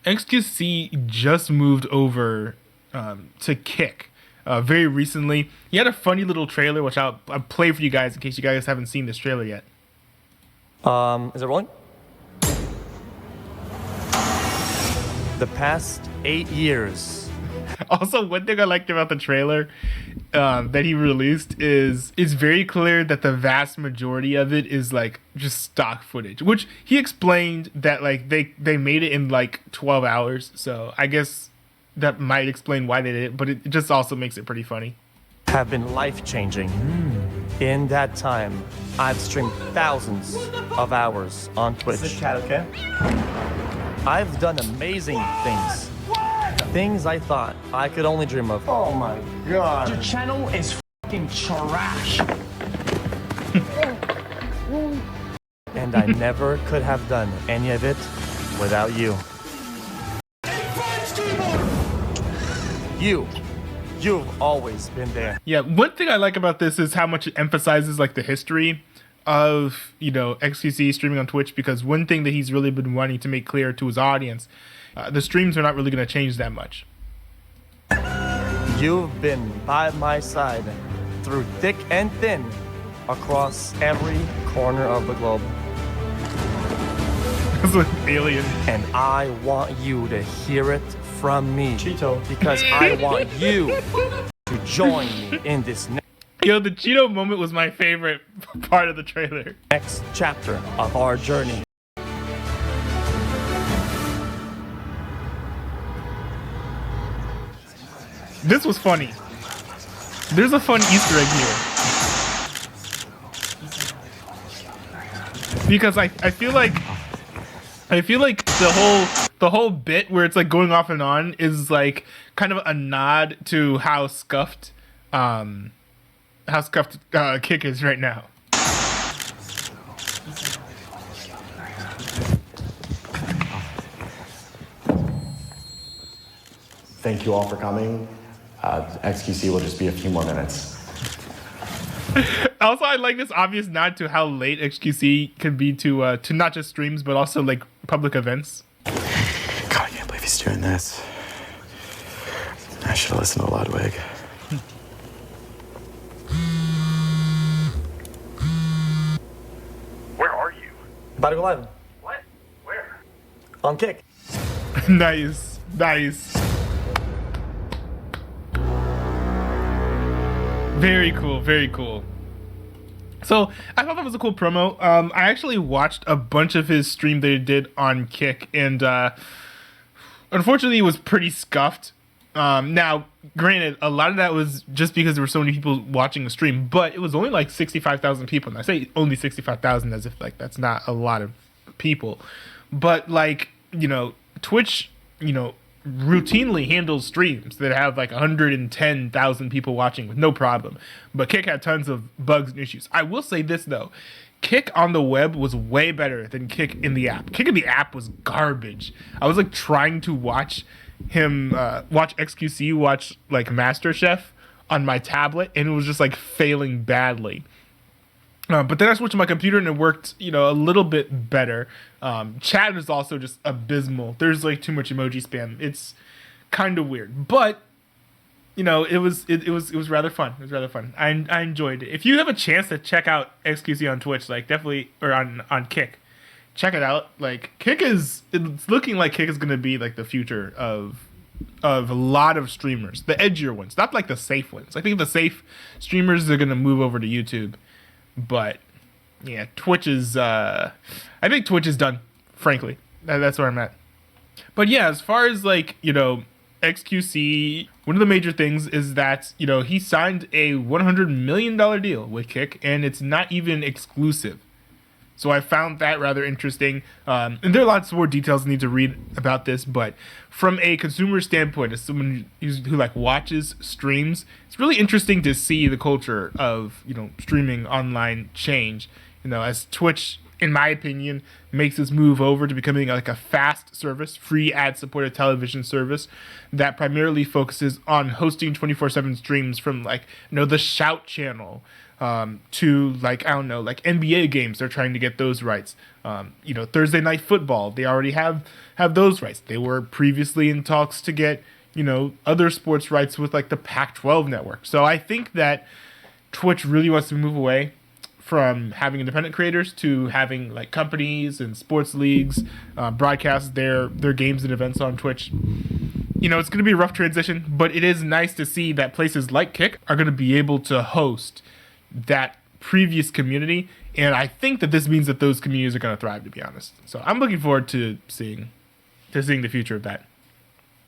xQc just moved over to Kick very recently. He had a funny little trailer, which I'll play for you guys in case you guys haven't seen this trailer yet. Is it rolling? The past 8 years. Also, one thing I liked about the trailer that he released is it's very clear that the vast majority of it is like just stock footage, which he explained that like they made it in like 12 hours. So I guess that might explain why they did it, but it just also makes it pretty funny. Have been life-changing. In that time, I've streamed thousands of hours on Twitch. Is the chat okay? I've done amazing things. Things I thought I could only dream of. Oh my god. Your channel is fucking trash. And I never could have done any of it without you. You've always been there. Yeah, one thing I like about this is how much it emphasizes like the history of, you know, xQc streaming on Twitch, because one thing that he's really been wanting to make clear to his audience, the streams are not really going to change that much. You've been by my side through thick and thin across every corner of the globe. That's what Alien. And I want you to hear it from me. Cheeto. Because I want you to join me in this Yo, the Cheeto moment was my favorite part of the trailer. next chapter of our journey. This was funny. There's a fun Easter egg here. Because I feel like the whole bit where it's like going off and on is like kind of a nod to how scuffed Kick is right now. Thank you all for coming. xQc will just be a few more minutes. Also, I like this obvious nod to how late xQc can be to not just streams but also like public events. God, I can't believe he's doing this. I should have listened to Ludwig. Where are you? About to go live. What? Where? On Kick. Nice. Very cool, very cool. So I thought that was a cool promo. I actually watched a bunch of his stream that he did on Kick, and unfortunately it was pretty scuffed. Now, granted, a lot of that was just because there were so many people watching the stream, but it was only like 65,000 people. And I say only 65,000 as if like that's not a lot of people. But like, you know, Twitch, you know, routinely handles streams that have like 110,000 people watching with no problem. But Kick had tons of bugs and issues. I will say this though. Kick on the web was way better than Kick in the app. Kick in the app was garbage. I was like trying to watch him watch xQc watch like MasterChef on my tablet, and it was just like failing badly. But then I switched to my computer and it worked, you know, a little bit better. Chat is also just abysmal. There's like too much emoji spam. It's kind of weird, but you know, it was rather fun. It was rather fun. I enjoyed it. If you have a chance to check out xQc on Twitch, like definitely, or on Kick, check it out. Like it's looking like Kick is gonna be like the future of a lot of streamers, the edgier ones, not like the safe ones. I think the safe streamers are gonna move over to YouTube. But yeah, Twitch is I think Twitch is done, frankly. That's where I'm at. But yeah, as far as like, you know, xQc, one of the major things is that, you know, he signed a $100 million deal with Kick, and it's not even exclusive. So I found that rather interesting. And there are lots more details I need to read about this, but from a consumer standpoint, as someone who like watches streams, it's really interesting to see the culture of, you know, streaming online change. You know, as Twitch, in my opinion, makes this move over to becoming like a fast service, free ad-supported television service that primarily focuses on hosting 24/7 streams from like, you know, the Shout channel, to like, I don't know, like NBA games. They're trying to get those rights. Thursday Night Football. They already have those rights. They were previously in talks to get other sports rights with like the Pac-12 network. So I think that Twitch really wants to move away from having independent creators to having like companies and sports leagues broadcast their games and events on Twitch. It's going to be a rough transition, but it is nice to see that places like Kick are going to be able to host that previous community, and I think that this means that those communities are going to thrive, to be honest. So I'm looking forward to seeing the future of that.